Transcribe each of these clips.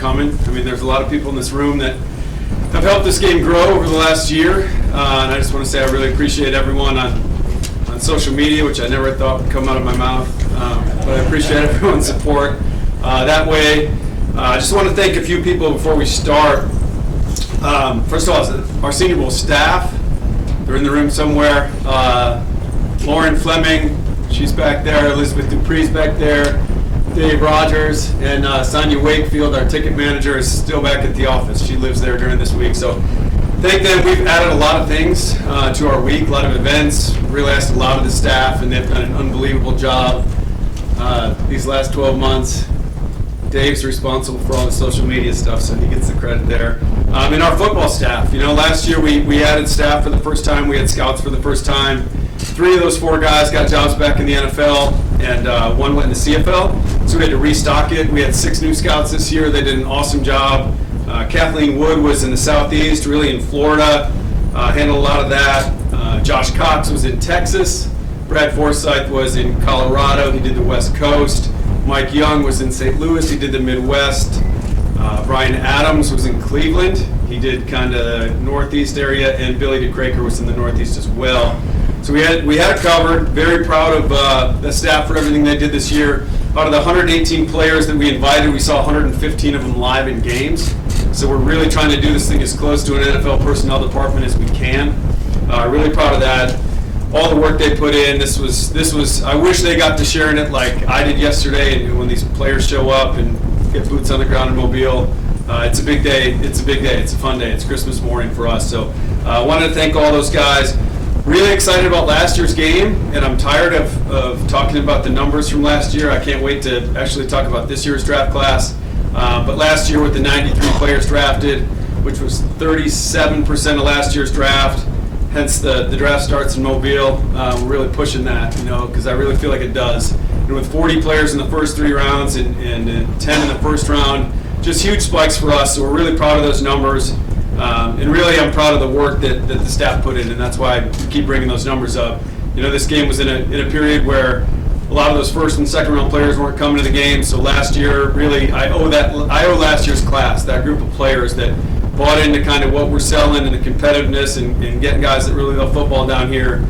coming. I mean, there's a lot of people in this room that have helped this game grow over the last year, and I just want to say I really appreciate everyone on social media, which I never thought would come out of my mouth, but I appreciate everyone's support. That way, I just want to thank a few people before we start. First of all, our Senior Bowl staff. They're in the room somewhere. Lauren Fleming, she's back there. Elizabeth Dupree's back there. Dave Rogers and Sonia Wakefield, our ticket manager, is still back at the office. She lives there during this week. So thank them. We've added a lot of things to our week, a lot of events. Really asked a lot of the staff, and they've done an unbelievable job these last 12 months. Dave's responsible for all the social media stuff, so he gets the credit there. And our football staff. You know, last year we added staff for the first time. We had scouts for the first time. 3 of those 4 guys got jobs back in the NFL, and 1 went in the CFL. So we had to restock it. We had 6 new scouts this year. They did an awesome job. Kathleen Wood was in the Southeast, really in Florida, handled a lot of that. Josh Cox was in Texas. Brad Forsyth was in Colorado. He did the West Coast. Mike Young was in St. Louis. He did the Midwest. Brian Adams was in Cleveland. He did kind of Northeast area, and Billy DeCraker was in the Northeast as well. So we had it covered. Very proud of the staff for everything they did this year. Out of the 118 players that we invited, we saw 115 of them live in games. So we're really trying to do this thing as close to an NFL personnel department as we can. Really proud of that. All the work they put in. This was. I wish they got to share in it like I did yesterday. And when these players show up and get boots on the ground in Mobile, it's a big day. It's a big day. It's a fun day. It's Christmas morning for us. So I wanted to thank all those guys. Really excited about last year's game, and I'm tired of talking about the numbers from last year. I can't wait to actually talk about this year's draft class. But last year with the 93 players drafted, which was 37% of last year's draft, hence the draft starts in Mobile. We're really pushing that, because I really feel like it does. And with 40 players in the first 3 rounds and 10 in the first round, just huge spikes for us. So we're really proud of those numbers. And really, I'm proud of the work that the staff put in, and that's why I keep bringing those numbers up. This game was in a period where a lot of those first and second round players weren't coming to the game. So last year, really, I owe last year's class, that group of players that bought into kind of what we're selling and the competitiveness and getting guys that really love football down here.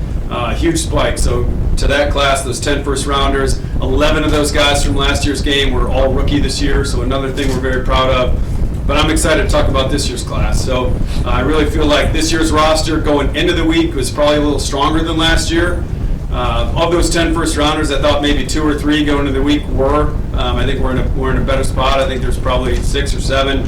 Huge spike. So to that class, those 10 first rounders, 11 of those guys from last year's game were all rookie this year. So another thing we're very proud of. But I'm excited to talk about this year's class. So I really feel like this year's roster going into the week was probably a little stronger than last year. Of those 10 first rounders, I thought maybe 2 or 3 going into the week were. I think we're in a better spot. I think there's probably 6 or 7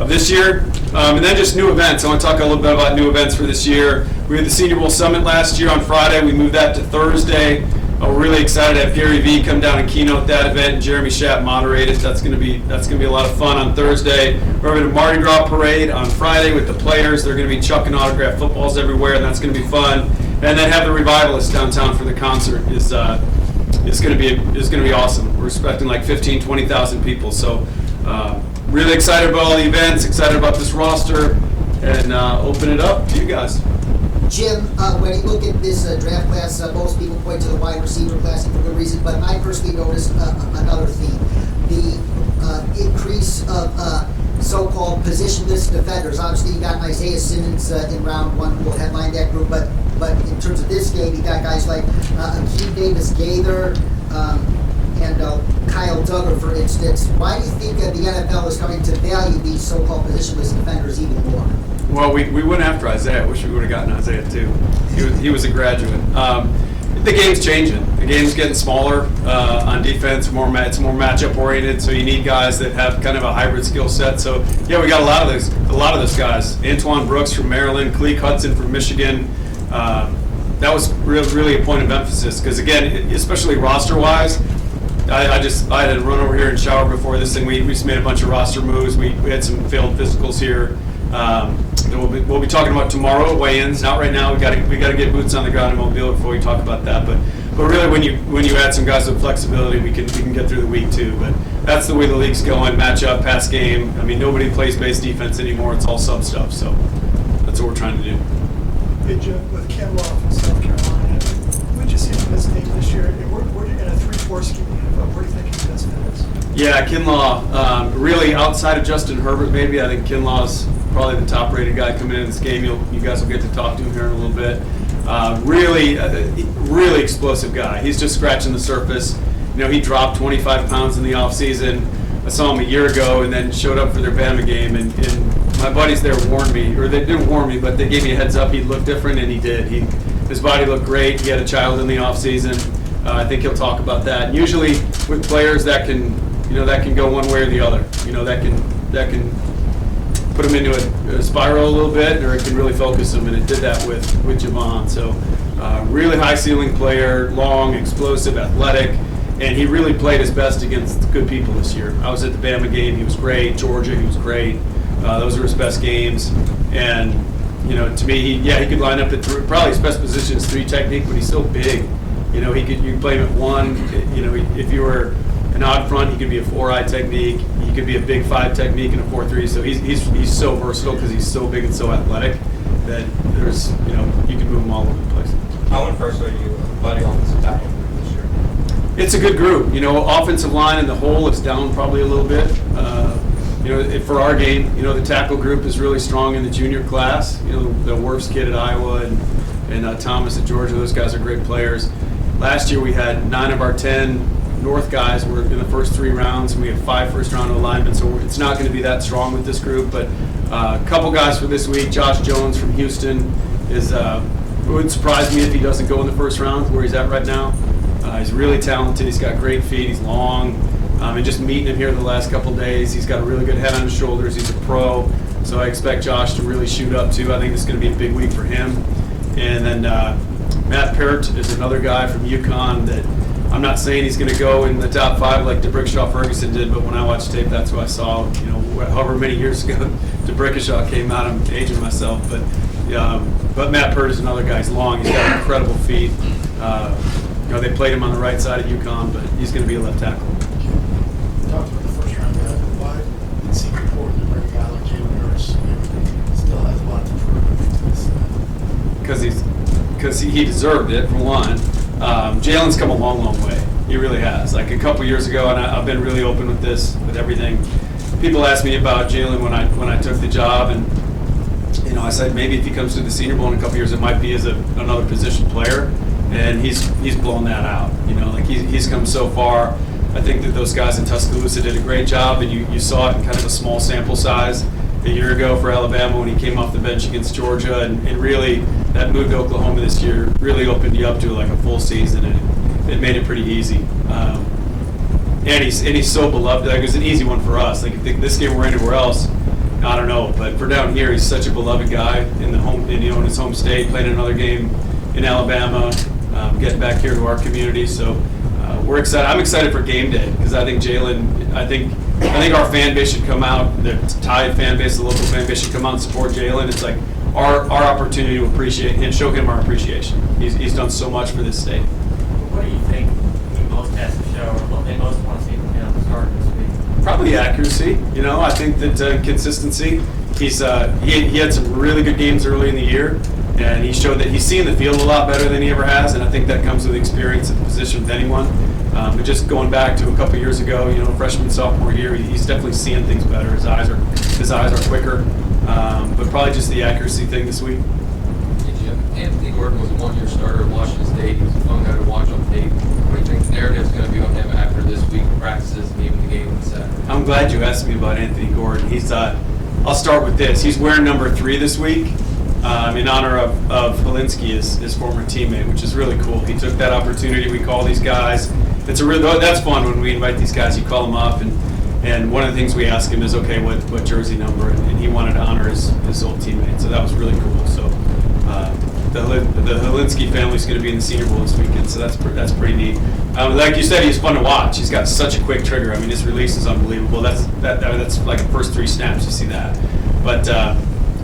of this year. And then just new events. I want to talk a little bit about new events for this year. We had the Senior Bowl Summit last year on Friday. We moved that to Thursday. We're really excited to have Gary Vee come down and keynote that event, and Jeremy Schapp moderate it. That's going to be a lot of fun on Thursday. We're having a Mardi Gras parade on Friday with the players. They're going to be chucking autographed footballs everywhere, and that's going to be fun. And then have the Revivalists downtown for the concert is going to be awesome. We're expecting like 20,000 people. So really excited about all the events. Excited about this roster, and open it up to you guys. Jim, when you look at this draft class, most people point to the wide receiver class for good reason, but I personally noticed another theme. The increase of so-called positionless defenders. Obviously, you got Isaiah Simmons in round 1 who will headline that group, but in terms of this game, you got guys like Akeem Davis-Gaither and Kyle Duggar, for instance. Why do you think the NFL is coming to value these so-called positionless defenders even more? Well, we went after Isaiah. I wish we would have gotten Isaiah too. He was a graduate. The game's changing. The game's getting smaller on defense. It's more matchup oriented. So you need guys that have kind of a hybrid skill set. So yeah, we got a lot of those guys. Antoine Brooks from Maryland, Cleek Hudson from Michigan. That was really a point of emphasis because again, especially roster wise. I had to run over here and shower before this thing. We just made a bunch of roster moves. We had some failed physicals here. We'll be talking about tomorrow weigh-ins. Not right now. We got to get boots on the ground in Mobile before we talk about that. But really, when you add some guys with flexibility, we can get through the week too. But that's the way the league's going. Match up, pass game. I mean, nobody plays base defense anymore. It's all sub stuff. So that's what we're trying to do. Hey Jim, with Ken Law from South Carolina, what did you see from this team this year? We're in a 3-4 scheme. Where do you think his best fit is? Yeah, Kinlaw, really outside of Justin Herbert, maybe. I think Kinlaw's probably the top-rated guy coming in this game. You guys will get to talk to him here in a little bit. Really explosive guy. He's just scratching the surface. He dropped 25 pounds in the offseason. I saw him a year ago and then showed up for their Bama game, and my buddies there warned me, or they didn't warn me, but they gave me a heads up he'd look different, and he did. His body looked great. He had a child in the offseason. I think he'll talk about that. And usually with players that can go one way or the other. That can put them into a spiral a little bit, or it can really focus them, and it did that with Javon. So really high ceiling player, long, explosive, athletic. And he really played his best against good people this year. I was at the Bama game. He was great. Georgia, he was great. Those were his best games. And, to me, he could line up at three. Probably his best position is 3 technique, but he's so big. You could play him at 1. If you were an odd front, he could be a 4-eye technique. He could be a big 5 technique and a 4-3. So he's so versatile because he's so big and so athletic that there's, you can move him all over the place. How impressed are you, buddy, on this tackle this year? It's a good group. Offensive line in the whole is down probably a little bit. For our game, the tackle group is really strong in the junior class. The Wirfs kid at Iowa and Thomas at Georgia, those guys are great players. Last year we had 9 of our 10 North guys were in the first 3 rounds, and we have 5 first-round alignment, so it's not going to be that strong with this group. But a couple guys for this week. Josh Jones from Houston it would surprise me if he doesn't go in the first round where he's at right now. He's really talented. He's got great feet. He's long. And just meeting him here the last couple of days, he's got a really good head on his shoulders. He's a pro, so I expect Josh to really shoot up too. I think it's going to be a big week for him. And then Matt Parrott is another guy from UConn that I'm not saying he's going to go in the top 5 like DeBrickashaw Ferguson did, but when I watched tape, that's who I saw. However many years ago DeBrickashaw came out, I'm aging myself, but Matt Parrott is another guy. He's long. He's got incredible feet. They played him on the right side of UConn, but he's going to be a left tackle. You talked about the first round guy, but why did it seem important to bring a guy like Jalen Hurts still has a lot to prove? Because he deserved it, for one. Jalen's come a long way. He really has. Like a couple years ago, and I've been really open with this, with everything. People asked me about Jalen when I took the job, and I said maybe if he comes to the Senior Bowl in a couple years, it might be as another position player. And he's blown that out. He's come so far. I think that those guys in Tuscaloosa did a great job, and you saw it in kind of a small sample size a year ago for Alabama when he came off the bench against Georgia, and really that move to Oklahoma this year really opened you up to like a full season, and it made it pretty easy. And he's so beloved. It was an easy one for us. If this game were anywhere else, I don't know, but for down here, he's such a beloved guy in his home state, playing another game in Alabama. Getting back here to our community, so we're excited. I'm excited for game day because I think Jalen. I think our fan base should come out. The Tide fan base, the local fan base should come out and support Jalen. It's like our opportunity to appreciate and show him our appreciation. He's done so much for this state. What do you think he most has to show, or what they most want to see from him to start this week? Probably accuracy. I think that consistency. He had some really good games early in the year. And he showed that he's seeing the field a lot better than he ever has, and I think that comes with experience at the position with anyone. But just going back to a couple years ago, freshman, sophomore year, he's definitely seeing things better. His eyes are quicker, but probably just the accuracy thing this week. Hey Jim, Anthony Gordon was a 1-year starter at Washington State. He was a fun guy to watch on tape. What do you think the narrative is going to be on him after this week of practices and even the game on Saturday? I'm glad you asked me about Anthony Gordon. I'll start with this. He's wearing number 3 this week. In honor of Helinski, his former teammate, which is really cool. He took that opportunity. We call these guys. That's fun when we invite these guys. You call them up, and one of the things we ask him is, okay, what jersey number? And he wanted to honor his old teammate. So that was really cool. So the Helinski family is going to be in the Senior Bowl this weekend. So that's pretty neat. Like you said, he's fun to watch. He's got such a quick trigger. I mean, his release is unbelievable. That's like the first 3 snaps. You see that, but.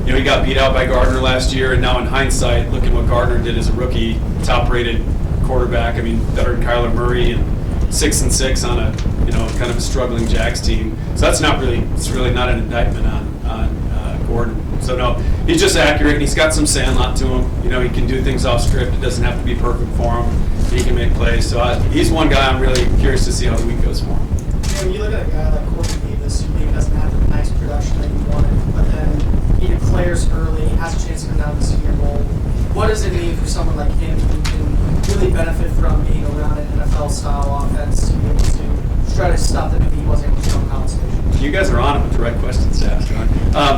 He got beat out by Gardner last year, and now in hindsight, look at what Gardner did as a rookie, top-rated quarterback. I mean, better than Kyler Murray, and 6-6 on a kind of a struggling Jags team. So it's really not an indictment on Gordon. So no, he's just accurate, and he's got some sandlot to him. He can do things off script. It doesn't have to be perfect for him. He can make plays. So he's one guy I'm really curious to see how the week goes for him. Jim, you look at a guy like Courtney Davis, who maybe doesn't have the nice production that you wanted, but then he declares early, has a chance to come down to the Senior Bowl. What does it mean for someone like him who can really benefit from being around an NFL-style offense to be able to try to stop them if he wasn't able to show in College Station? You guys are on him with the right questions to ask, John.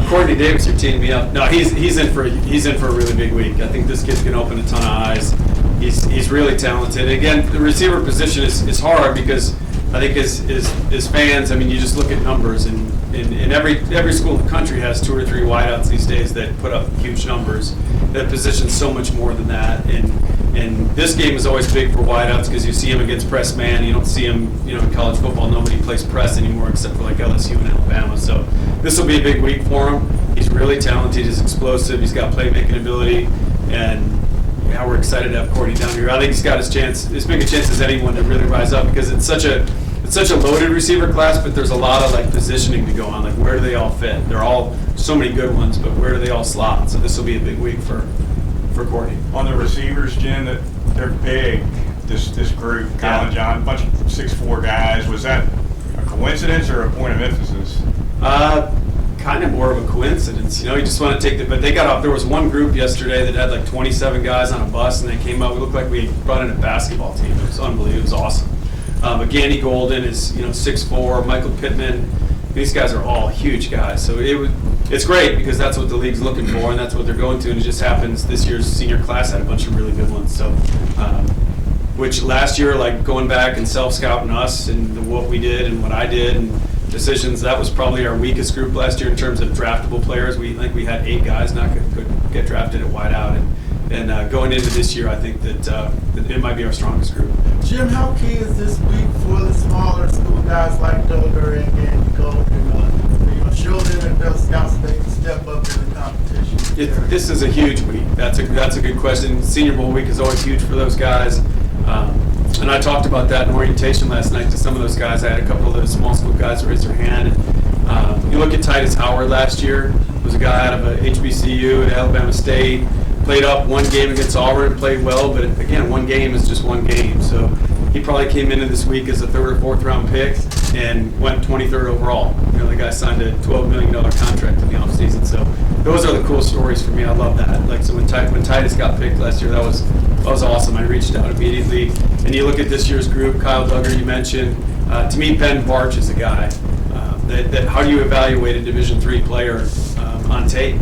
Courtney Davis, you're teeing me up. No, he's in for a really big week. I think this kid's going to open a ton of eyes. He's really talented. Again, the receiver position is hard because I think as fans, I mean, you just look at numbers, and every school in the country has 2 or 3 wideouts these days that put up huge numbers. That position's so much more than that, and this game is always big for wideouts because you see him against press man. You don't see him, in college football. Nobody plays press anymore except for like LSU and Alabama. So this will be a big week for him. He's really talented. He's explosive. He's got playmaking ability, and yeah, we're excited to have Courtney down here. I think he's got his chance, as big a chance as anyone to really rise up because it's such a loaded receiver class, but there's a lot of like positioning to go on. Like where do they all fit? They're all so many good ones, but where do they all slot? So this will be a big week for Courtney. On the receivers, Jen, that they're big. This group, Kyle and John, a bunch of 6'4" guys. Was that a coincidence or a point of emphasis? Kind of more of a coincidence. You just want to take but they got off. There was one group yesterday that had like 27 guys on a bus, and they came out. We looked like we brought in a basketball team. It was unbelievable. It was awesome. But Gandy Golden is 6'4". Michael Pittman. These guys are all huge guys. So it's great because that's what the league's looking for, and that's what they're going to. And it just happens this year's senior class had a bunch of really good ones. So, which last year, like going back and self-scouting us and what we did and what I did and decisions, that was probably our weakest group last year in terms of draftable players. I think we had 8 guys not could get drafted at wideout, and going into this year, I think that it might be our strongest group. Jim, how key is this week for the smaller school guys like Duggar and Gandy Golden? Show them and Bill Scouts they can step up in the competition. This is a huge week. That's a good question. Senior Bowl week is always huge for those guys. And I talked about that in orientation last night to some of those guys. I had a couple of those small school guys raise their hand. You look at Titus Howard last year, was a guy out of a HBCU at Alabama State, played up one game against Auburn, played well, but again, one game is just one game. So he probably came into this week as a 3rd or 4th round pick and went 23rd overall. The guy signed a $12 million contract in the offseason. So those are the cool stories for me. I love that. Like, so when Titus got picked last year, that was awesome. I reached out immediately. And you look at this year's group, Kyle Duggar, you mentioned. To me, Ben Barch is a guy that how do you evaluate a Division III player on tape?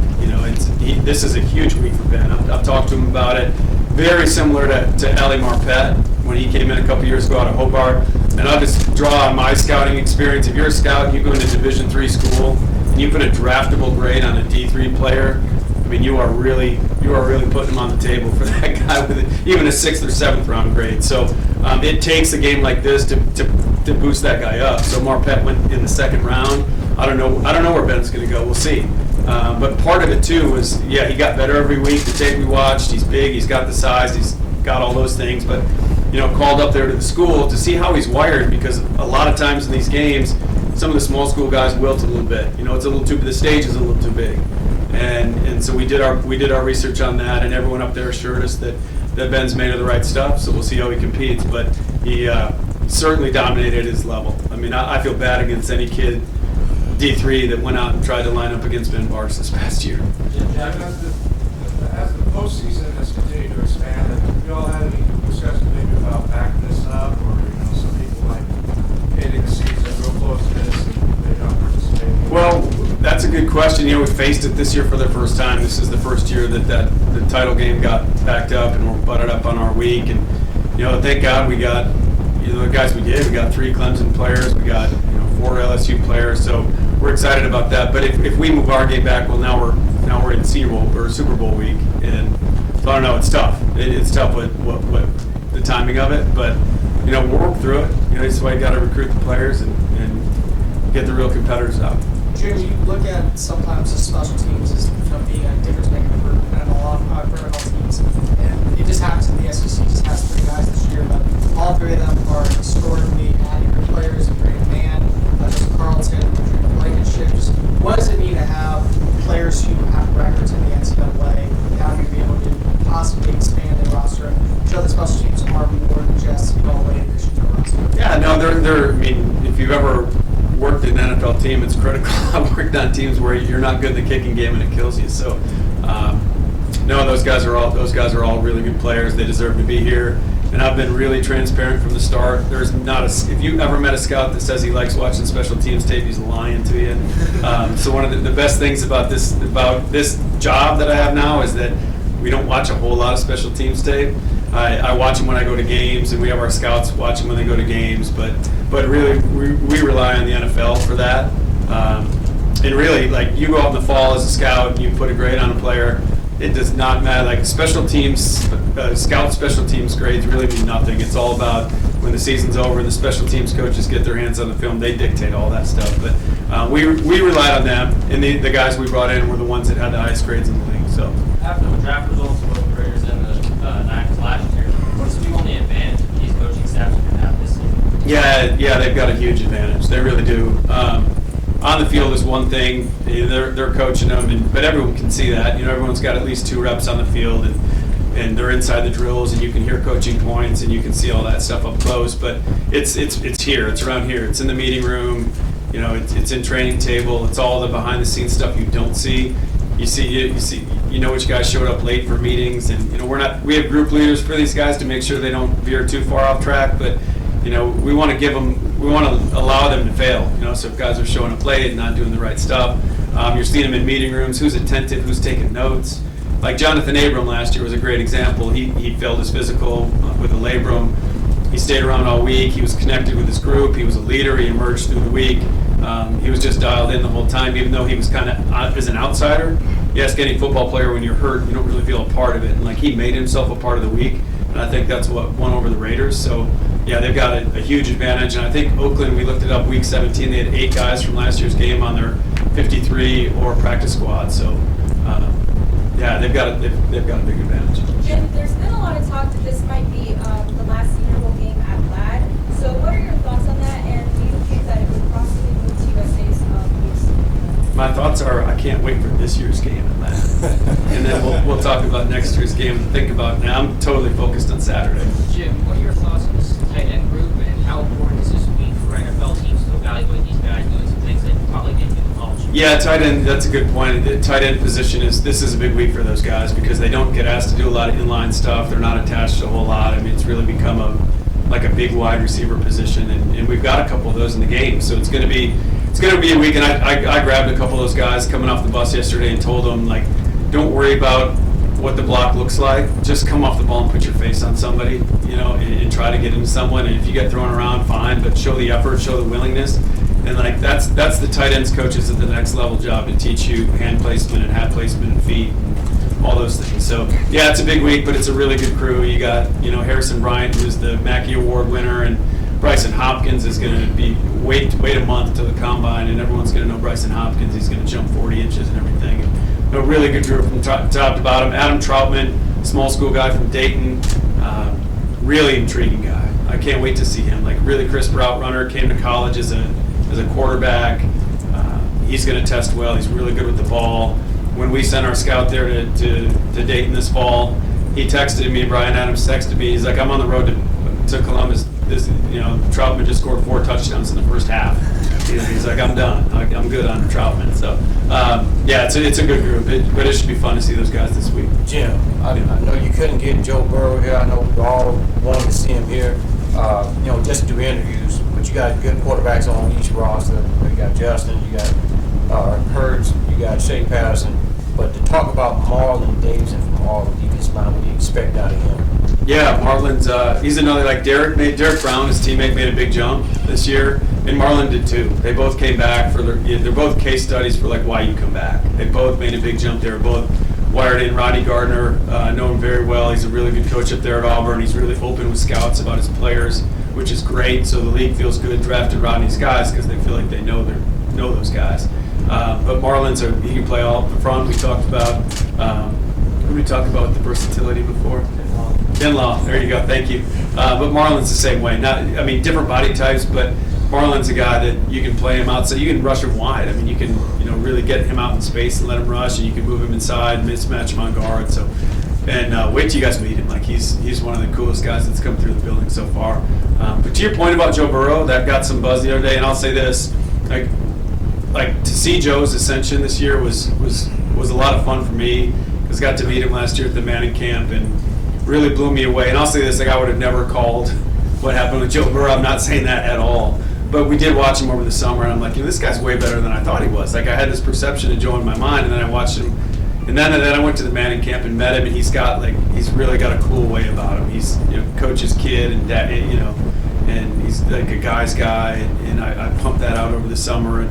This is a huge week for Ben. I've talked to him about it. Very similar to Ali Marpet when he came in a couple years ago out of Hobart. And I'll just draw on my scouting experience. If you're a scout and you go into Division III school and you put a draftable grade on a D3 player, I mean, you are really putting him on the table for that guy with even a 6th or 7th round grade. So it takes a game like this to boost that guy up. So Marpet went in the 2nd round. I don't know where Ben's going to go. We'll see. But part of it too was, he got better every week. The tape we watched, he's big, he's got the size, he's got all those things. But called up there to the school to see how he's wired, because a lot of times in these games, some of the small school guys wilt a little bit. It's a little too, the stage is a little too big. And so we did our research on that, and everyone up there assured us that Ben's made of the right stuff. So we'll see how he competes, but he certainly dominated his level. I mean, I feel bad against any kid D3 that went out and tried to line up against Ben Barch this past year. As the postseason has continued to expand, have you all had any discussion maybe about backing this up, or some people like hitting the season real close to this and they don't participate? Well, that's a good question. We faced it this year for the first time. This is the first year that the title game got backed up and we're butted up on our week. And thank God we got the guys we did. We got 3 Clemson players. We got 4 LSU players. So we're excited about that. But if we move our game back, well, now we're in Senior Bowl or Super Bowl week, and so I don't know. It's tough. It's tough with what the timing of it. But we'll work through it. That's why you got to recruit the players and get the real competitors out. Jim, you look at sometimes the special teams as being a difference maker for NFL teams, and it just happens in the SEC. Just has 3 guys this year, but all 3 of them are historically accurate players. Great man, Joseph Carlton, Blankenship. Just what does it mean to have players who have records in the NCAA? How do you be able to possibly expand their roster and show the special teams are more than just a weight addition to the roster? Yeah, no, they're. I mean, if you've ever on teams where you're not good in the kicking game and it kills you. So, no, those guys are all really good players. They deserve to be here. And I've been really transparent from the start. There's not if you ever met a scout that says he likes watching special teams tape, he's lying to you. So one of the best things about this job that I have now is that we don't watch a whole lot of special teams tape. I watch them when I go to games, and we have our scouts watch them when they go to games. But really, we rely on the NFL for that. And really, like, you go out in the fall as a scout and you put a grade on a player. It does not matter. Like, special teams, scout special teams grades really mean nothing. It's all about when the season's over and the special teams coaches get their hands on the film, they dictate all that stuff. But we relied on them, and the guys we brought in were the ones that had the highest grades in the league. So After the draft results of both the Raiders and the Niners last year, what's the only advantage that these coaching staffs are going to have this season? yeah, they've got a huge advantage. They really do. On the field is one thing, they're coaching them, but everyone can see that. Everyone's got at least 2 reps on the field, and they're inside the drills, and you can hear coaching points, and you can see all that stuff up close. But it's here, it's around here, it's in the meeting room, it's in training table, it's all the behind the scenes stuff you don't see. You know which guys showed up late for meetings, and we have group leaders for these guys to make sure they don't veer too far off track, but we want to allow them to fail. So if guys are showing up late and not doing the right stuff, you're seeing them in meeting rooms, who's attentive, who's taking notes. Like Jonathan Abram last year was a great example. He failed his physical with a labrum. He stayed around all week. He was connected with his group. He was a leader. He emerged through the week. He was just dialed in the whole time, even though he was kind of as an outsider. Yes, getting football player when you're hurt, you don't really feel a part of it. And he made himself a part of the week, and I think that's what won over the Raiders. So yeah, they've got a huge advantage. And I think Oakland, we looked it up, week 17, they had 8 guys from last year's game on their 53 or practice squad. So yeah, they've got a big advantage. Jim, there's been a lot of talk that this might be the last Senior Bowl game at Ladd. So what are your thoughts on that, and do you think that it would possibly move to USA's weeks? My thoughts are I can't wait for this year's game at Ladd. And then we'll talk about next year's game and think about it. Now I'm totally focused on Saturday. Jim, what are your thoughts on this tight end group, and how important is this week for NFL teams to evaluate these guys doing some things that you probably didn't do in college? Yeah, tight end, that's a good point. The tight end position this is a big week for those guys because they don't get asked to do a lot of inline stuff. They're not attached to a whole lot. I mean, it's really become a big wide receiver position, and we've got a couple of those in the game. So it's going to be a week, and I grabbed a couple of those guys coming off the bus yesterday and told them, don't worry about what the block looks like. Just come off the ball and put your face on somebody, and try to get into someone. And if you get thrown around, fine, but show the effort, show the willingness. And that's the tight ends coaches at the next level job, to teach you hand placement and hat placement and feet and all those things. So yeah, it's a big week, but it's a really good crew. You got Harrison Bryant, who's the Mackey Award winner, and Bryson Hopkins is going to be wait a month to the combine, and everyone's going to know Bryson Hopkins. He's going to jump 40 inches and everything. And a really good group from top to bottom. Adam Troutman, small school guy from Dayton, really intriguing guy. I can't wait to see him. Really crisp route runner, came to college as a quarterback. He's going to test well. He's really good with the ball. When we sent our scout there to Dayton this fall, he texted me, Brian Adams texted me, he's like, I'm on the road to Columbus. Troutman just scored 4 touchdowns in the first half. He's like, I'm done. I'm good on Troutman. So, yeah, it's a good group, but it should be fun to see those guys this week. Jim, I know you couldn't get Joe Burrow here. I know we all wanted to see him here, just to do interviews. But you got good quarterbacks on each roster. You got Justin, you got Hurts, you got Shea Patterson. But to talk about Marlon Davidson from all the defensive line, what do you expect out of him? Yeah, Marlon's he's another Derek Brown, his teammate, made a big jump this year, and Marlon did too. They both came back they're both case studies for why you come back. They both made a big jump. They were both wired in. Rodney Gardner, know him very well. He's a really good coach up there at Auburn. He's really open with scouts about his players, which is great. So the league feels good drafted Rodney's guys because they feel like they know those guys. But Marlon's he can play all up the front. We talked about the versatility before. Kinlaw, there you go, thank you. But Marlon's the same way. Different body types, but Marlon's a guy that you can play him outside. You can rush him wide. You can really get him out in space and let him rush, and you can move him inside, mismatch him on guard. So, and wait till you guys meet him. He's one of the coolest guys that's come through the building so far. But to your point about Joe Burrow, that got some buzz the other day, and I'll say this: like to see Joe's ascension this year was a lot of fun for me, because I got to meet him last year at the Manning camp and really blew me away. And I'll say this, like, I would have never called what happened with Joe Burrow. I'm not saying that at all. But we did watch him over the summer, and I'm like, this guy's way better than I thought he was. Like, I had this perception of Joe in my mind, and then I watched him. And then I went to the Manning camp and met him, and he's really got a cool way about him. He's, coach's kid, and dad, and he's like a guy's guy, and I pumped that out over the summer, and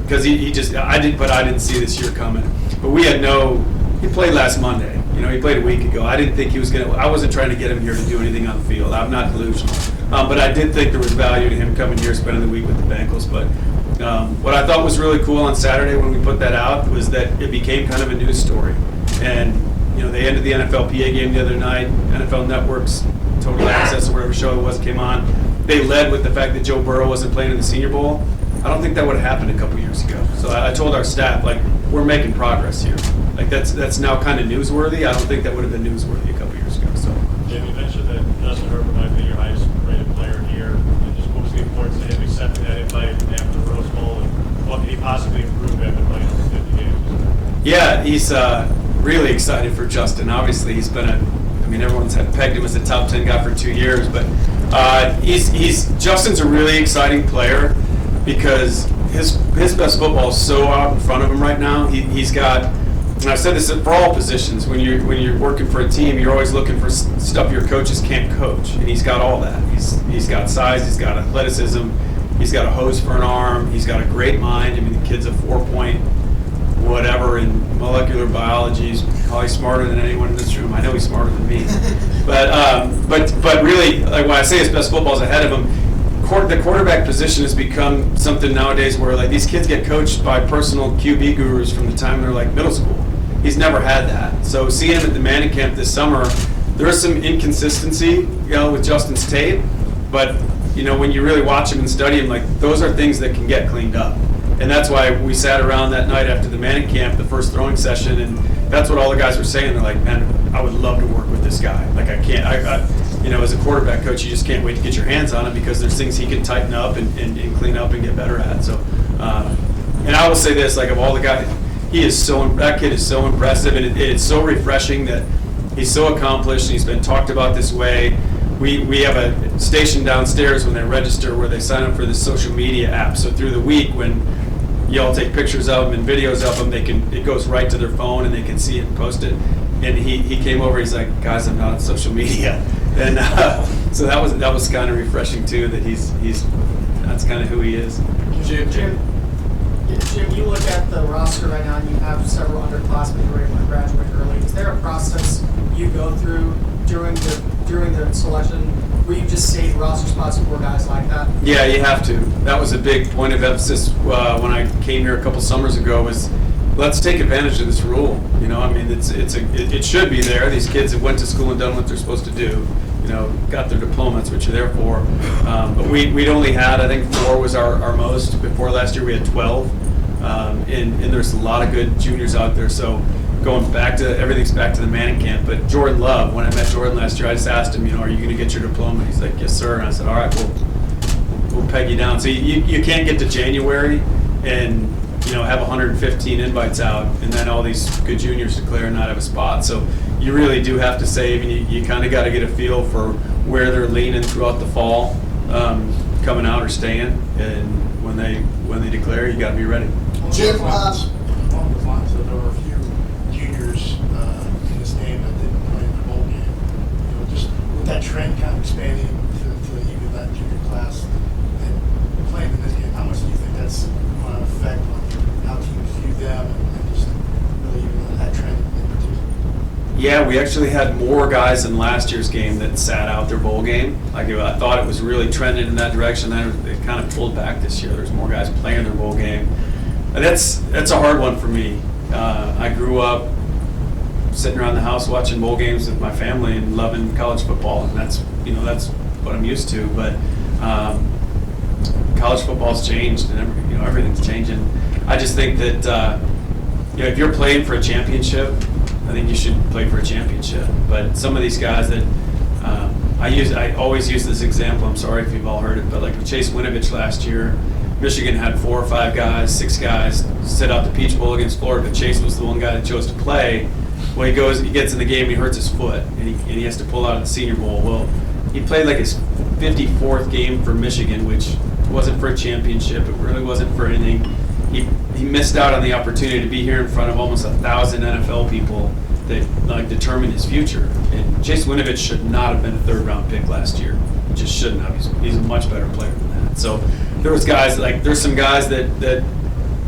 because I didn't see this year coming. But he played last Monday. He played a week ago. I didn't think he was I wasn't trying to get him here to do anything on the field. I'm not delusional. But I did think there was value to him coming here, spending the week with the Bengals. But what I thought was really cool on Saturday when we put that out was that it became kind of a news story. And, they ended the NFLPA game the other night. NFL Network's Total Access or whatever show it was came on. They led with the fact that Joe Burrow wasn't playing in the Senior Bowl. I don't think that would have happened a couple years ago. So I told our staff, like, we're making progress here. Like, that's now kind of newsworthy. I don't think that would have been newsworthy a couple years ago. So. Jim, you mentioned that Justin Herbert might be your highest rated player here. And just what was the importance of him accepting that invite after the Rose Bowl, and what can he possibly improve after playing over 50 games? Yeah, he's really excited for Justin. Obviously, he's been everyone's pegged him as a top 10 guy for 2 years, but Justin's a really exciting player because his best football is so out in front of him right now. He's got, and I've said this for all positions, when you're working for a team, you're always looking for stuff your coaches can't coach, and he's got all that. He's got size, he's got athleticism, he's got a hose for an arm, he's got a great mind. The kid's a 4-point whatever in molecular biology. He's probably smarter than anyone in this room. I know he's smarter than me. But really, like, when I say his best football is ahead of him, the quarterback position has become something nowadays where, like, these kids get coached by personal QB gurus from the time they're like middle school. He's never had that. So seeing him at the Manning camp this summer, there is some inconsistency, with Justin's tape. But when you really watch him and study him, like, those are things that can get cleaned up. And that's why we sat around that night after the Manning camp, the first throwing session, and that's what all the guys were saying. They're like, man, I would love to work with this guy. Like, I can't, as a quarterback coach, you just can't wait to get your hands on him because there's things he can tighten up and clean up and get better at. So, and I will say this, like, of all the guys, that kid is so impressive, and it's so refreshing that he's so accomplished, and he's been talked about this way. We have a station downstairs when they register where they sign up for the social media app. So through the week, when y'all take pictures of them and videos of them, it goes right to their phone and they can see it and post it. And he came over, he's like, guys, I'm not on social media. And so that was kind of refreshing too, that that's kind of who he is. Jim, you look at the roster right now and you have several underclassmen who are able to graduate early. Is there a process you go through during the selection where you just save roster spots for guys like that? Yeah, you have to. That was a big point of emphasis when I came here a couple summers ago, was let's take advantage of this rule. It should be there. These kids have went to school and done what they're supposed to do. Got their diplomas, which are there for. But we'd only had, I think, 4 was our most. Before last year, we had 12. And there's a lot of good juniors out there. So everything's back to the Manning camp. But Jordan Love, when I met Jordan last year, I just asked him, are you going to get your diploma? He's like, yes, sir. And I said, all right, we'll peg you down. So you can't get to January and have 115 invites out, and then all these good juniors declare and not have a spot. So you really do have to save, and you kind of got to get a feel for where they're leaning throughout the fall, coming out or staying. And when they declare, you got to be ready. Jim, along those lines, there were a few juniors in this game that didn't play in the bowl game. Just with that trend kind of expanding to even that junior class and playing in this game, how much do you think that's going to affect on how teams view them and just really even that trend in particular? Yeah, we actually had more guys in last year's game that sat out their bowl game. Like, I thought it was really trending in that direction. Then it kind of pulled back this year. There's more guys playing their bowl game. And that's a hard one for me. I grew up sitting around the house watching bowl games with my family and loving college football, and that's what I'm used to. But college football's changed, and everything's changing. I just think that if you're playing for a championship, I think you should play for a championship. But some of these guys that I always use this example. I'm sorry if you've all heard it, but like with Chase Winovich last year, Michigan had 4 or 5 guys, 6 guys sit out the Peach Bowl against Florida, but Chase was the one guy that chose to play. When he gets in the game, he hurts his foot, and he has to pull out of the Senior Bowl. Well, he played like his 54th game for Michigan, which wasn't for a championship. It really wasn't for anything. He missed out on the opportunity to be here in front of almost 1,000 NFL people that like determine his future. And Chase Winovich should not have been a 3rd-round pick last year. He just shouldn't have. He's a much better player than that. So there's some guys that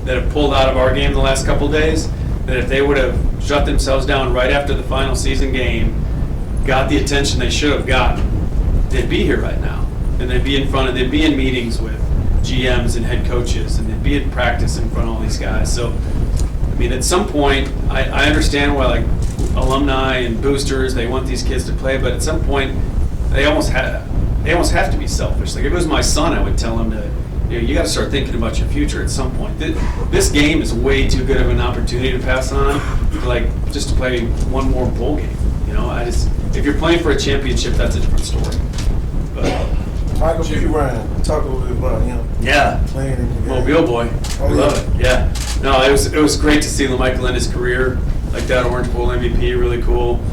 have pulled out of our game the last couple of days, that if they would have shut themselves down right after the final season game, got the attention they should have gotten, they'd be here right now. And they'd be in meetings with GMs and head coaches, and they'd be in practice in front of all these guys. So, I mean, at some point, I understand why, like, alumni and boosters, they want these kids to play, but at some point, they almost have to be selfish. Like, if it was my son, I would tell him to, you got to start thinking about your future at some point. This game is way too good of an opportunity to pass on, just to play one more bowl game. If you're playing for a championship, that's a different story. But Michael P. Ryan, talk a little bit about him. Yeah, Playing in the game. Mobile boy. Oh, Love it. Yeah. No, it was great to see LaMichael in his career, like that Orange Bowl MVP, really cool.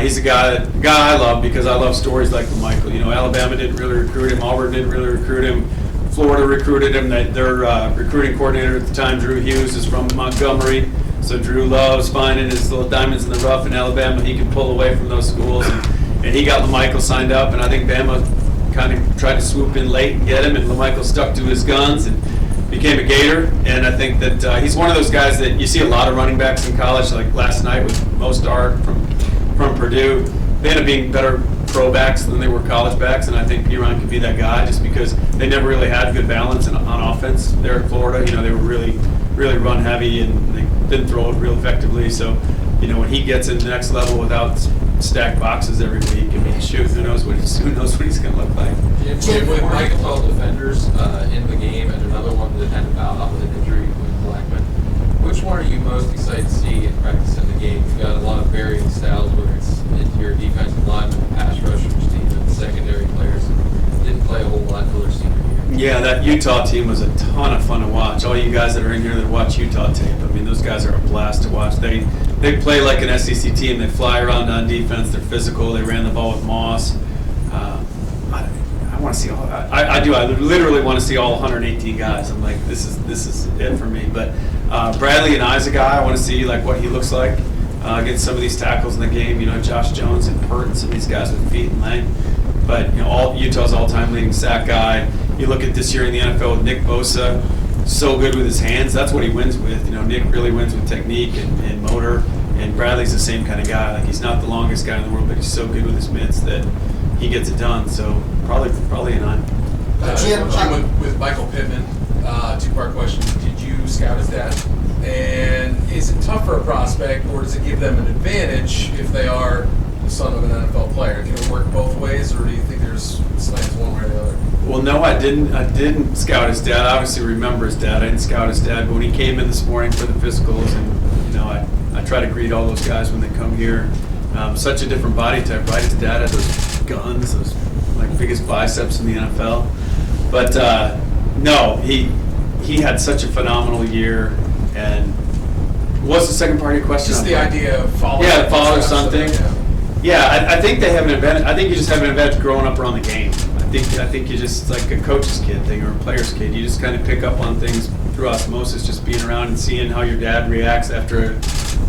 He's a guy I love because I love stories like LaMichael. Alabama didn't really recruit him, Auburn didn't really recruit him, Florida recruited him. Their recruiting coordinator at the time, Drew Hughes, is from Montgomery. So Drew loves finding his little diamonds in the rough in Alabama. He can pull away from those schools, and he got LaMichael signed up, and I think Bama kind of tried to swoop in late and get him, and LaMichael stuck to his guns and became a Gator. And I think that he's one of those guys that you see a lot of running backs in college, like last night with Mostard from Purdue. They end up being better pro backs than they were college backs, and I think Piron could be that guy just because they never really had good balance on offense there at Florida. They were really run heavy, and they didn't throw it real effectively. So, when he gets in the next level without stacked boxes every week, I mean, shoot, who knows what he's going to look like. Jim, with Michael 12 defenders in the game and another one that had to bow out with an injury with Blackman, which one are you most excited to see in practice in the game? You've got a lot of varying styles, whether it's interior defensive linemen, pass rushers, defense, secondary players. Didn't play a whole lot until their senior year. Yeah, that Utah team was a ton of fun to watch. All you guys that are in here that watch Utah tape, I mean, those guys are a blast to watch. They play like an SEC team. They fly around on defense. They're physical. They ran the ball with Moss. I want to see all. I do. I literally want to see all 118 guys. I'm like, this is it for me. But Bradley and I's a guy. I want to see like what he looks like against some of these tackles in the game. Josh Jones and Pert and some of these guys with feet and length. But Utah's all-time leading sack guy. You look at this year in the NFL with Nick Bosa, so good with his hands. That's what he wins with. Nick really wins with technique and motor. And Bradley's the same kind of guy. Like, he's not the longest guy in the world, but he's so good with his mitts that he gets it done. So probably a 9. Jim, with Michael Pittman, 2-part question. Did you scout his dad? And is it tough for a prospect, or does it give them an advantage if they are the son of an NFL player? Can it work both ways, or do you think there's slants one way or the other? Well, no, I didn't scout his dad. I obviously remember his dad. I didn't scout his dad, but when he came in this morning for the physicals, and I try to greet all those guys when they come here. Such a different body type, right? His dad had those guns, those like biggest biceps in the NFL. But no, he had such a phenomenal year. And what's the second part of your question? Just the idea of following. Yeah, follow something. Yeah. I think they have an advantage. I think you just have an advantage growing up around the game. I think you just, like a coach's kid thing or a player's kid, you just kind of pick up on things through osmosis, just being around and seeing how your dad reacts after a